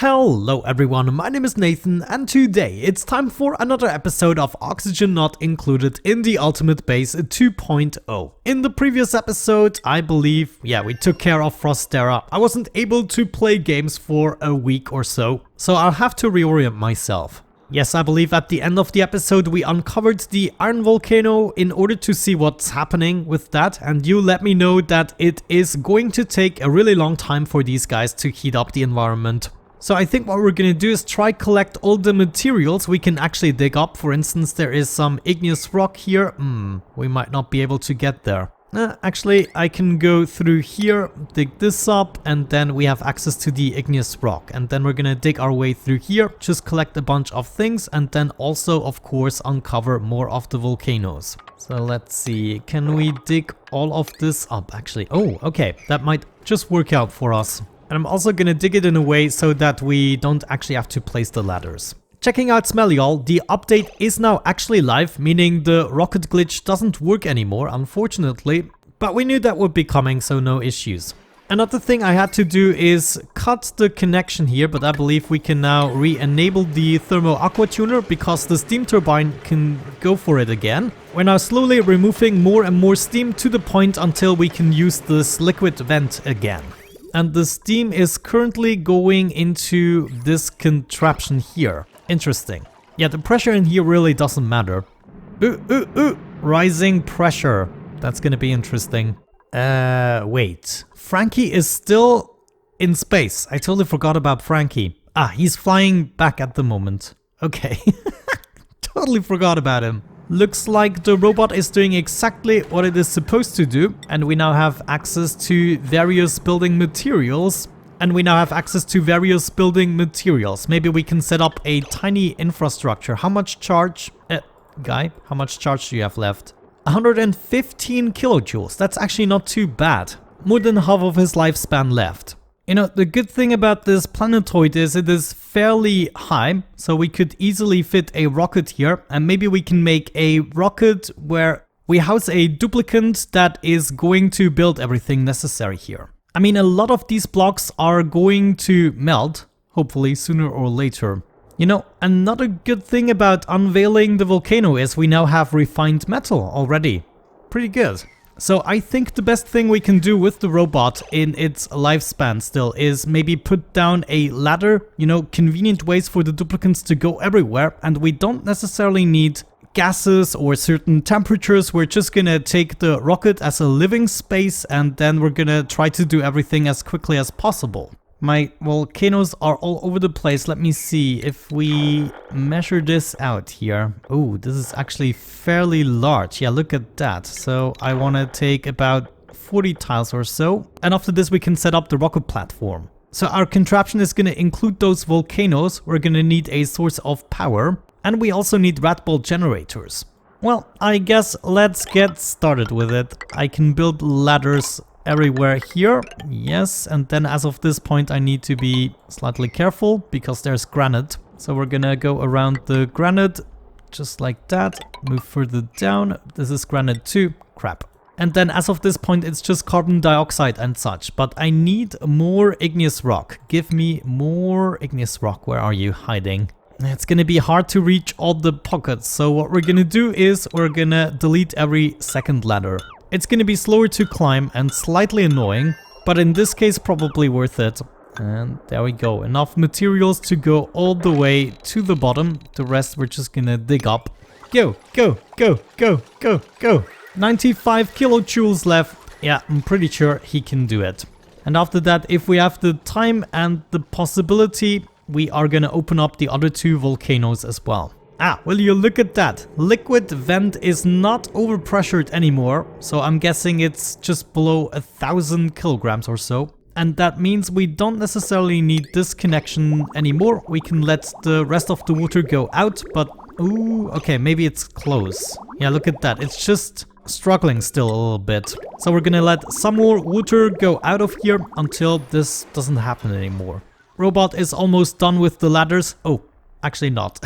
Hello everyone, my name is Nathan and today it's time for another episode of Oxygen Not Included in the Ultimate Base 2.0. In the previous episode, I believe, we took care of Frostera. I wasn't able to play games for a week or so I'll have to reorient myself. Yes, I believe at the end of the episode we uncovered the Iron Volcano in order to see what's happening with that, and you let me know that it is going to take a really long time for these guys to heat up the environment. So I think what we're gonna do is try collect all the materials we can actually dig up. For instance, there is some igneous rock here. We might not be able to get there. Actually, I can go through here, dig this up, and then we have access to the igneous rock. And then we're gonna dig our way through here, just collect a bunch of things, and then also, of course, uncover more of the volcanoes. So let's see, can we dig all of this up, actually? Oh, okay, that might just work out for us. And I'm also gonna dig it in a way so that we don't actually have to place the ladders. Checking out Smelly'all, the update is now actually live, meaning the rocket glitch doesn't work anymore, unfortunately. But we knew that would be coming, so no issues. Another thing I had to do is cut the connection here, but I believe we can now re-enable the thermo aqua tuner because the steam turbine can go for it again. We're now slowly removing more and more steam to the point until we can use this liquid vent again. And the steam is currently going into this contraption here. Interesting. Yeah, the pressure in here really doesn't matter. Rising pressure. That's gonna be interesting. Wait. Frankie is still in space. I totally forgot about Frankie. He's flying back at the moment. Okay. Totally forgot about him. Looks like the robot is doing exactly what it is supposed to do, and we now have access to various building materials. Maybe we can set up a tiny infrastructure. How much charge? Guy, how much charge do you have left? 115 kilojoules. That's actually not too bad. More than half of his lifespan left. You know, the good thing about this planetoid is it is fairly high, so we could easily fit a rocket here, and maybe we can make a rocket where we house a duplicant that is going to build everything necessary here. I mean, a lot of these blocks are going to melt, hopefully sooner or later. You know, another good thing about unveiling the volcano is we now have refined metal already. Pretty good. So I think the best thing we can do with the robot in its lifespan still is maybe put down a ladder, you know, convenient ways for the duplicants to go everywhere, and we don't necessarily need gases or certain temperatures. We're just gonna take the rocket as a living space and then we're gonna try to do everything as quickly as possible. My volcanoes are all over the place. Let me see if we measure this out here. Oh, this is actually fairly large. Yeah, look at that. So I want to take about 40 tiles or so. And after this, we can set up the rocket platform. So our contraption is going to include those volcanoes. We're going to need a source of power. And we also need rat ball generators. Well, I guess let's get started with it. I can build ladders everywhere here, yes, and then as of this point I need to be slightly careful because there's granite. So we're gonna go around the granite just like that, move further down. This is granite too, crap. And then as of this point it's just carbon dioxide and such, but I need more igneous rock. Give me more igneous rock. Where are you hiding? It's gonna be hard to reach all the pockets, so what we're gonna do is we're gonna delete every second ladder. It's gonna be slower to climb and slightly annoying, but in this case probably worth it. And there we go, enough materials to go all the way to the bottom. The rest we're just gonna dig up. Go, go, go, go, go, go. 95 kilojoules left. Yeah, I'm pretty sure he can do it. And after that, if we have the time and the possibility, we are gonna open up the other two volcanoes as well. Will you look at that? Liquid vent is not overpressured anymore, so I'm guessing it's just below 1,000 kilograms or so. And that means we don't necessarily need this connection anymore. We can let the rest of the water go out, but ooh, okay, maybe it's close. Yeah, look at that. It's just struggling still a little bit. So we're gonna let some more water go out of here until this doesn't happen anymore. Robot is almost done with the ladders. Oh, actually not.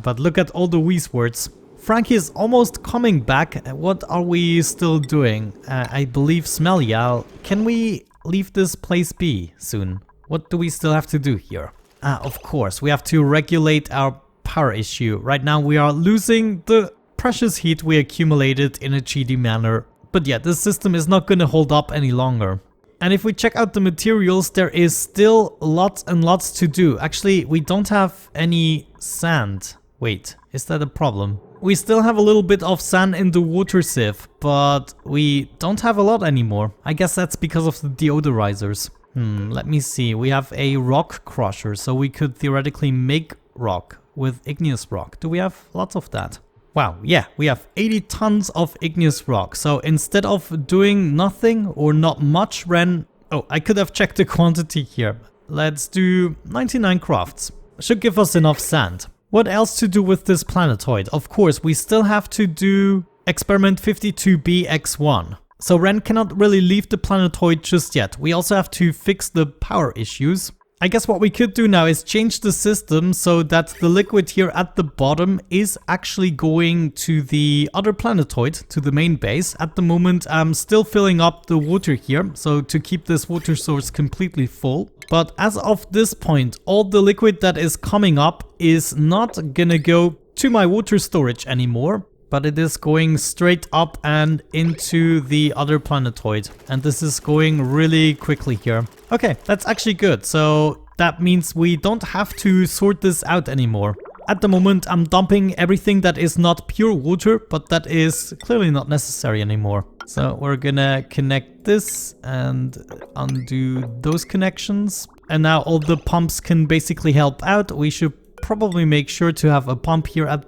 But look at all the Wheeze words. Frankie is almost coming back. What are we still doing? I believe Smelly'all. Can we leave this place be soon? What do we still have to do here? Of course, we have to regulate our power issue. Right now we are losing the precious heat we accumulated in a cheaty manner. But yeah, this system is not going to hold up any longer. And if we check out the materials, there is still lots and lots to do. Actually, we don't have any sand. Wait, is that a problem? We still have a little bit of sand in the water sieve, but we don't have a lot anymore. I guess that's because of the deodorizers. Let me see. We have a rock crusher, so we could theoretically make rock with igneous rock. Do we have lots of that? Wow, yeah, we have 80 tons of igneous rock. So instead of doing nothing or not much, Ren... Oh, I could have checked the quantity here. Let's do 99 crafts. Should give us enough sand. What else to do with this planetoid? Of course, we still have to do experiment 52B-X1. So Ren cannot really leave the planetoid just yet. We also have to fix the power issues. I guess what we could do now is change the system so that the liquid here at the bottom is actually going to the other planetoid, to the main base. At the moment, I'm still filling up the water here, so to keep this water source completely full. But as of this point, all the liquid that is coming up is not gonna go to my water storage anymore, but it is going straight up and into the other planetoid. And this is going really quickly here. Okay, that's actually good. So that means we don't have to sort this out anymore. At the moment, I'm dumping everything that is not pure water, but that is clearly not necessary anymore. So we're gonna connect this and undo those connections. And now all the pumps can basically help out. We should probably make sure to have a pump here at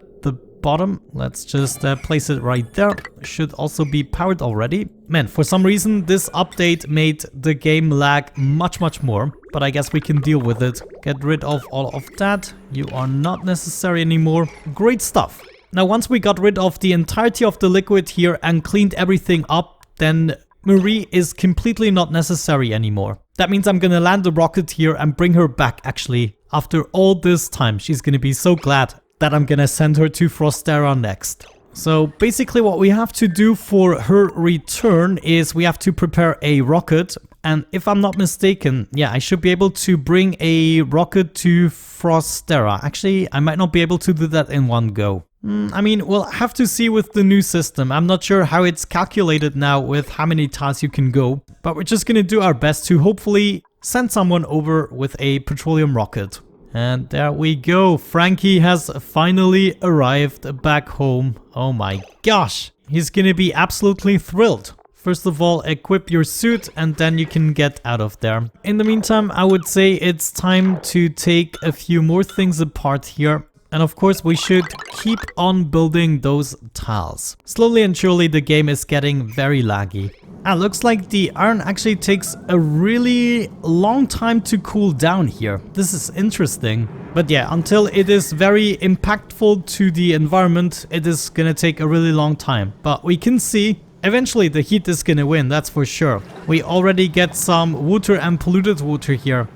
bottom. Let's just place it right there. Should also be powered already. Man, for some reason this update made the game lag much more, but I guess we can deal with it. Get rid of all of that. You are not necessary anymore. Great stuff. Now once we got rid of the entirety of the liquid here and cleaned everything up, then Marie is completely not necessary anymore. That means I'm gonna land the rocket here and bring her back actually. After all this time, she's gonna be so glad that I'm gonna send her to Frostera next. So basically what we have to do for her return is we have to prepare a rocket. And if I'm not mistaken, yeah, I should be able to bring a rocket to Frostera. Actually, I might not be able to do that in one go. I mean, we'll have to see with the new system. I'm not sure how it's calculated now with how many tiles you can go. But we're just gonna do our best to hopefully send someone over with a petroleum rocket. And there we go. Frankie has finally arrived back home. Oh my gosh. He's gonna be absolutely thrilled. First of all, equip your suit and then you can get out of there. In the meantime, I would say it's time to take a few more things apart here. And of course, we should keep on building those tiles. Slowly and surely, the game is getting very laggy. Looks like the iron actually takes a really long time to cool down here. This is interesting. But yeah, until it is very impactful to the environment, it is gonna take a really long time. But we can see eventually the heat is gonna win, that's for sure. We already get some water and polluted water here.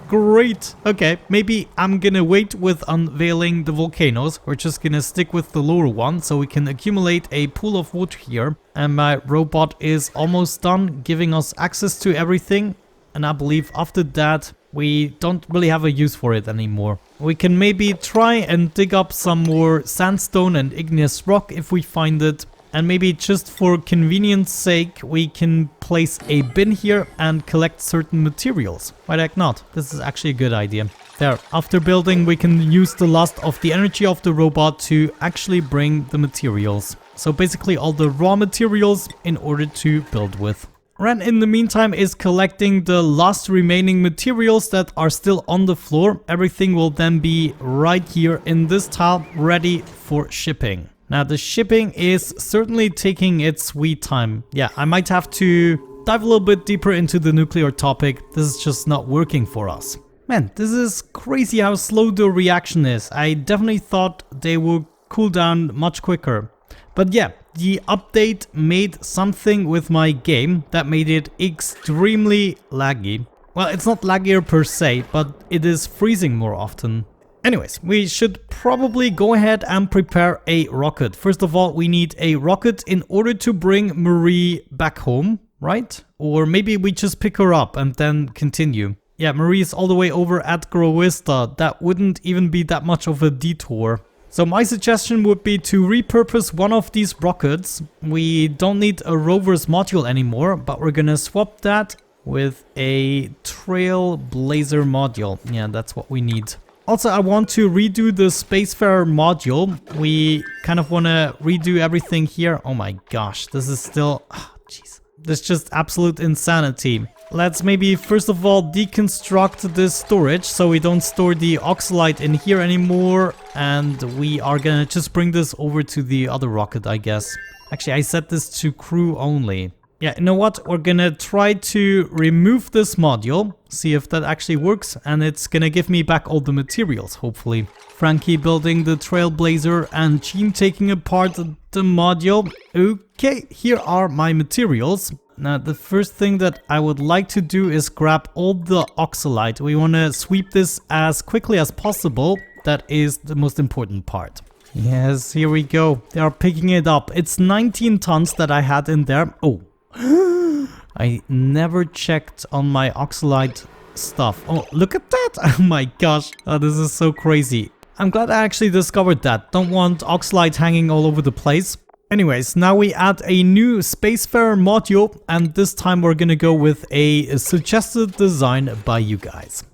Great. Okay, maybe I'm gonna wait with unveiling the volcanoes. We're just gonna stick with the lower one so we can accumulate a pool of water here. And my robot is almost done giving us access to everything. And I believe after that, we don't really have a use for it anymore. We can maybe try and dig up some more sandstone and igneous rock if we find it. And maybe just for convenience sake, we can place a bin here and collect certain materials. Why the heck not? This is actually a good idea. There, after building, we can use the last of the energy of the robot to actually bring the materials. So basically all the raw materials in order to build with. Ren in the meantime is collecting the last remaining materials that are still on the floor. Everything will then be right here in this tile ready for shipping. Now the shipping is certainly taking its sweet time. Yeah, I might have to dive a little bit deeper into the nuclear topic. This is just not working for us. Man, this is crazy how slow the reaction is. I definitely thought they would cool down much quicker. But yeah, the update made something with my game that made it extremely laggy. Well, it's not laggier per se, but it is freezing more often. Anyways, we should probably go ahead and prepare a rocket. First of all, we need a rocket in order to bring Marie back home, right? Or maybe we just pick her up and then continue. Yeah, Marie is all the way over at Groista. That wouldn't even be that much of a detour. So my suggestion would be to repurpose one of these rockets. We don't need a rover's module anymore, but we're gonna swap that with a trailblazer module. Yeah, that's what we need. Also, I want to redo the Spacefarer module. We kind of want to redo everything here. Oh my gosh, this is still... jeez. This is just absolute insanity. Let's maybe first of all deconstruct this storage so we don't store the oxalite in here anymore. And we are gonna just bring this over to the other rocket, I guess. Actually, I set this to crew only. Yeah, you know what? We're gonna try to remove this module, see if that actually works, and it's gonna give me back all the materials, hopefully. Frankie building the Trailblazer and Jean taking apart the module. Okay, here are my materials. Now, the first thing that I would like to do is grab all the oxalite. We want to sweep this as quickly as possible. That is the most important part. Yes, here we go. They are picking it up. It's 19 tons that I had in there. Oh, I never checked on my oxalite stuff. Oh, look at that. Oh my gosh. Oh, this is so crazy. I'm glad I actually discovered that. Don't want oxalite hanging all over the place. Anyways, now we add a new Spacefarer module, and this time we're gonna go with a suggested design by you guys.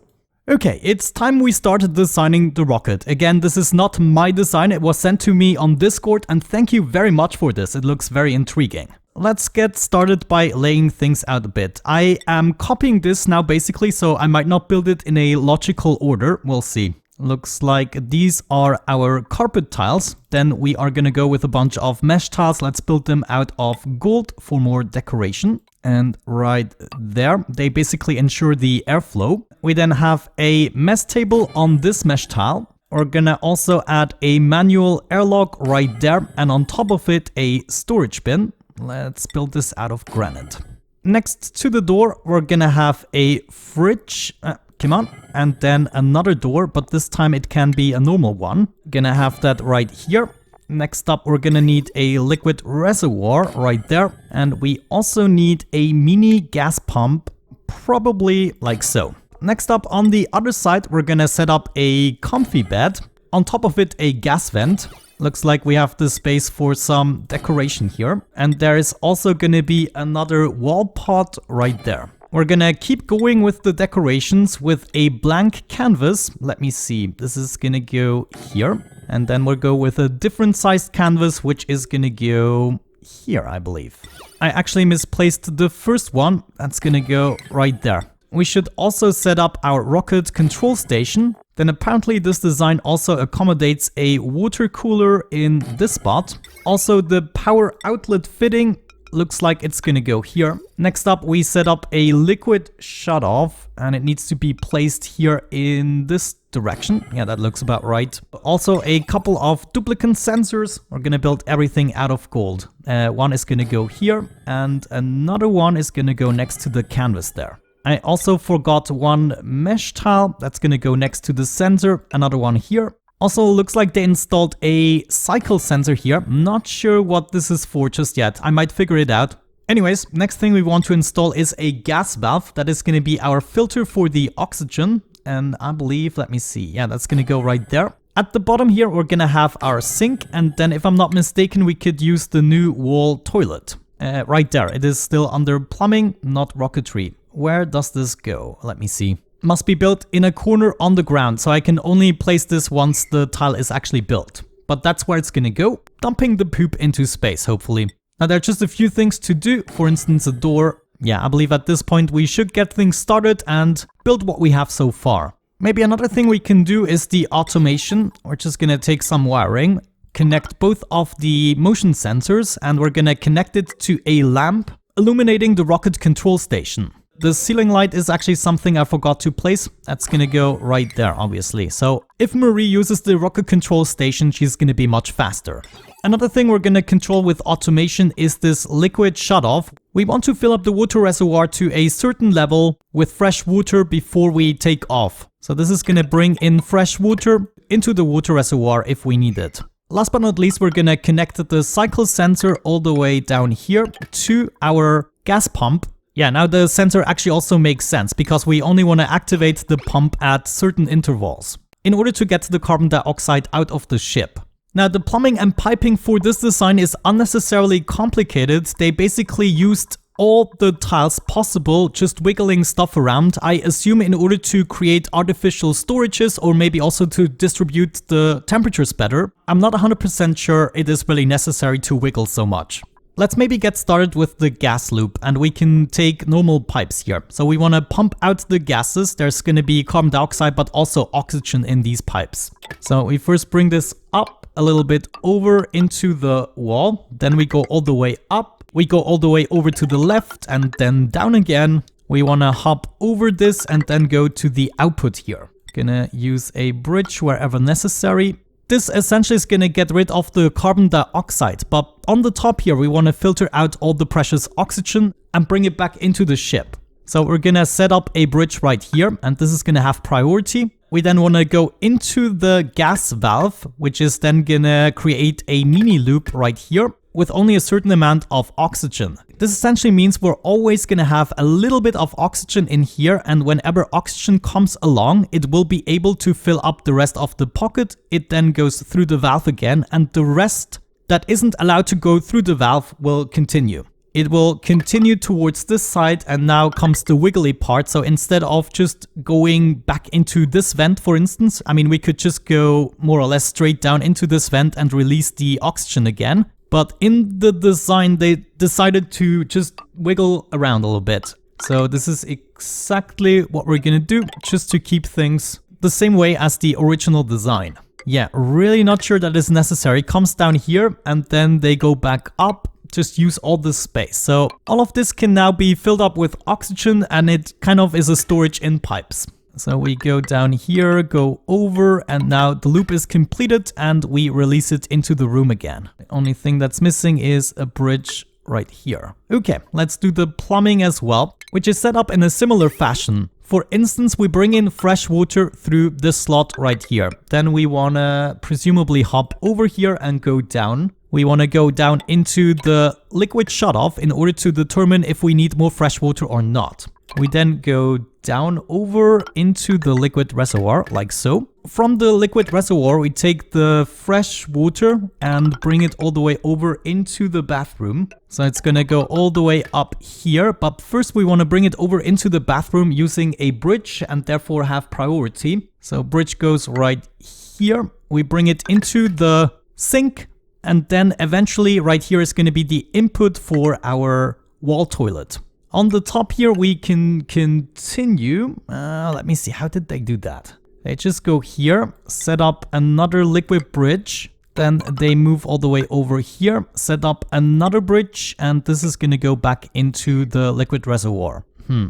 Okay, it's time we started designing the rocket. Again, this is not my design, it was sent to me on Discord, and thank you very much for this, it looks very intriguing. Let's get started by laying things out a bit. I am copying this now basically, so I might not build it in a logical order, we'll see. Looks like these are our carpet tiles. Then we are gonna go with a bunch of mesh tiles. Let's build them out of gold for more decoration. And right there, they basically ensure the airflow. We then have a mess table on this mesh tile. We're gonna also add a manual airlock right there. And on top of it, a storage bin. Let's build this out of granite. Next to the door, we're gonna have a fridge. Come on. And then another door, but this time it can be a normal one. Gonna have that right here. Next up, we're gonna need a liquid reservoir right there. And we also need a mini gas pump, probably like so. Next up, on the other side, we're gonna set up a comfy bed. On top of it, a gas vent. Looks like we have the space for some decoration here. And there is also gonna be another wall pot right there. We're gonna keep going with the decorations with a blank canvas. Let me see, this is gonna go here. And then we'll go with a different sized canvas, which is gonna go here, I believe. I actually misplaced the first one. That's gonna go right there. We should also set up our rocket control station. Then apparently this design also accommodates a water cooler in this spot. Also the power outlet fitting looks like it's gonna go here. Next up, we set up a liquid shutoff, and it needs to be placed here in this direction. Yeah, that looks about right. Also, a couple of duplicate sensors. We're gonna build everything out of gold. One is gonna go here, and another one is gonna go next to the canvas there. I also forgot one mesh tile. That's gonna go next to the sensor. Another one here. Also, looks like they installed a cycle sensor here. Not sure what this is for just yet. I might figure it out. Anyways, next thing we want to install is a gas valve. That is going to be our filter for the oxygen. And I believe, let me see. Yeah, that's going to go right there. At the bottom here, we're going to have our sink. And then if I'm not mistaken, we could use the new wall toilet. Right there. It is still under plumbing, not rocketry. Where does this go? Let me see. Must be built in a corner on the ground, so I can only place this once the tile is actually built. But that's where it's gonna go, dumping the poop into space, hopefully. Now there are just a few things to do, for instance a door. Yeah, I believe at this point we should get things started and build what we have so far. Maybe another thing we can do is the automation. We're just gonna take some wiring, connect both of the motion sensors, and we're gonna connect it to a lamp illuminating the rocket control station. The ceiling light is actually something I forgot to place. That's gonna go right there, obviously. So if Marie uses the rocket control station, she's gonna be much faster. Another thing we're gonna control with automation is this liquid shutoff. We want to fill up the water reservoir to a certain level with fresh water before we take off. So this is gonna bring in fresh water into the water reservoir if we need it. Last but not least, we're gonna connect the cycle sensor all the way down here to our gas pump. Yeah, now the sensor actually also makes sense because we only want to activate the pump at certain intervals in order to get the carbon dioxide out of the ship. Now, the plumbing and piping for this design is unnecessarily complicated. They basically used all the tiles possible, just wiggling stuff around, I assume in order to create artificial storages or maybe also to distribute the temperatures better. I'm not 100% sure it is really necessary to wiggle so much. Let's maybe get started with the gas loop, and we can take normal pipes here. So we want to pump out the gases. There's going to be carbon dioxide but also oxygen in these pipes. So we first bring this up a little bit over into the wall, then we go all the way up, we go all the way over to the left and then down again. We want to hop over this and then go to the output here. Gonna use a bridge wherever necessary. This essentially is gonna get rid of the carbon dioxide, but on the top here we want to filter out all the precious oxygen and bring it back into the ship. So we're gonna set up a bridge right here, and this is gonna have priority. We then want to go into the gas valve, which is then gonna create a mini loop right here with only a certain amount of oxygen. This essentially means we're always gonna have a little bit of oxygen in here, and whenever oxygen comes along, it will be able to fill up the rest of the pocket. It then goes through the valve again, and the rest that isn't allowed to go through the valve will continue. It will continue towards this side, and now comes the wiggly part. So instead of just going back into this vent, for instance, I mean, we could just go more or less straight down into this vent and release the oxygen again. But in the design, they decided to just wiggle around a little bit. So this is exactly what we're gonna do, just to keep things the same way as the original design. Yeah, really not sure that is necessary. Comes down here and then they go back up. Just use all this space. So all of this can now be filled up with oxygen, and it kind of is a storage in pipes. So we go down here, go over, and now the loop is completed and we release it into the room again. The only thing that's missing is a bridge right here. Okay, let's do the plumbing as well, which is set up in a similar fashion. For instance, we bring in fresh water through this slot right here. Then we wanna presumably hop over here and go down. We want to go down into the liquid shutoff in order to determine if we need more fresh water or not. We then go down over into the liquid reservoir, like so. From the liquid reservoir, we take the fresh water and bring it all the way over into the bathroom. So it's gonna go all the way up here, but first we want to bring it over into the bathroom using a bridge and therefore have priority. So bridge goes right here. We bring it into the sink. And then eventually right here is going to be the input for our wall toilet. On the top here we can continue. Let me see, how did they do that? They just go here, set up another liquid bridge. Then they move all the way over here, set up another bridge, and this is going to go back into the liquid reservoir.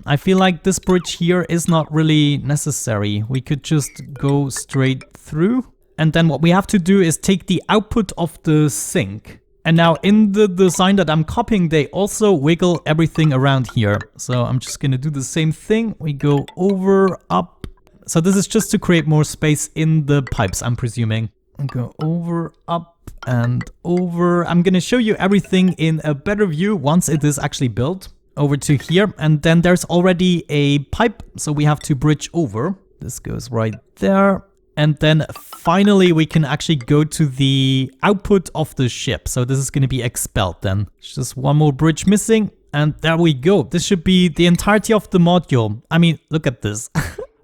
I feel like this bridge here is not really necessary. We could just go straight through. And then what we have to do is take the output of the sink. And now in the design that I'm copying, they also wiggle everything around here. So I'm just gonna do the same thing. We go over, up. So this is just to create more space in the pipes, I'm presuming. And go over, up, and over. I'm gonna show you everything in a better view once it is actually built. Over to here. And then there's already a pipe, so we have to bridge over. This goes right there. And then finally we can actually go to the output of the ship. So this is going to be expelled then. There's just one more bridge missing. And there we go. This should be the entirety of the module. I mean, look at this.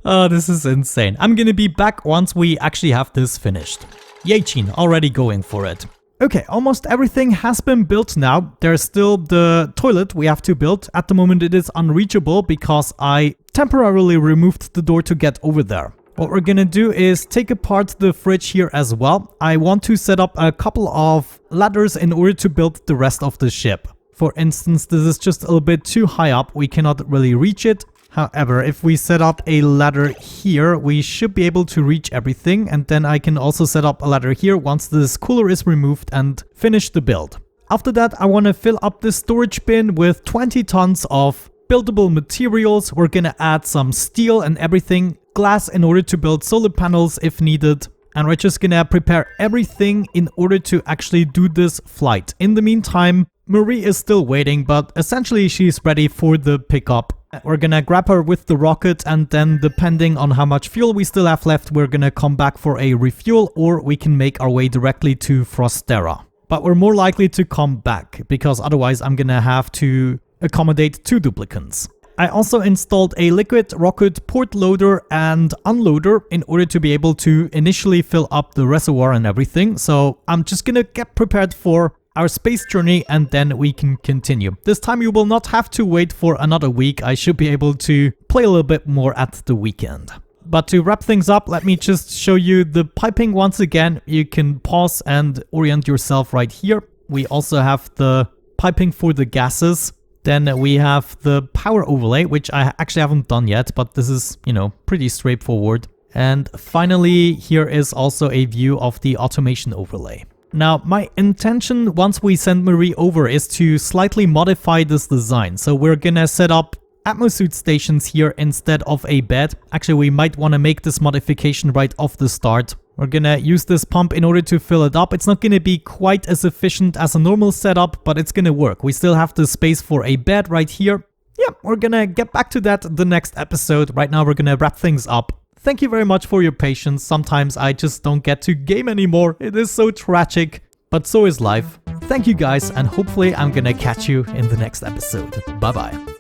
Oh, this is insane. I'm going to be back once we actually have this finished. Yachin, already going for it. Okay, almost everything has been built now. There's still the toilet we have to build. At the moment it is unreachable because I temporarily removed the door to get over there. What we're gonna do is take apart the fridge here as well. I want to set up a couple of ladders in order to build the rest of the ship. For instance, this is just a little bit too high up. We cannot really reach it. However, if we set up a ladder here, we should be able to reach everything. And then I can also set up a ladder here once this cooler is removed and finish the build. After that, I want to fill up this storage bin with 20 tons of buildable materials. We're gonna add some steel and everything, glass in order to build solar panels if needed. And we're just gonna prepare everything in order to actually do this flight. In the meantime, Marie is still waiting, but essentially she's ready for the pickup. We're gonna grab her with the rocket, and then depending on how much fuel we still have left, we're gonna come back for a refuel, or we can make our way directly to Frostera. But we're more likely to come back, because otherwise I'm gonna have to accommodate 2 duplicants. I also installed a liquid rocket port loader and unloader in order to be able to initially fill up the reservoir and everything. So I'm just gonna get prepared for our space journey, and then we can continue. This time you will not have to wait for another week. I should be able to play a little bit more at the weekend. But to wrap things up, let me just show you the piping once again. You can pause and orient yourself right here. We also have the piping for the gases. Then we have the power overlay, which I actually haven't done yet, but this is, you know, pretty straightforward. And finally, here is also a view of the automation overlay. Now, my intention once we send Marie over is to slightly modify this design. So we're gonna set up atmosuit stations here instead of a bed. Actually, we might want to make this modification right off the start. We're gonna use this pump in order to fill it up. It's not gonna be quite as efficient as a normal setup, but it's gonna work. We still have the space for a bed right here. Yeah, we're gonna get back to that the next episode. Right now, we're gonna wrap things up. Thank you very much for your patience. Sometimes I just don't get to game anymore. It is so tragic, but so is life. Thank you guys, and hopefully I'm gonna catch you in the next episode. Bye bye.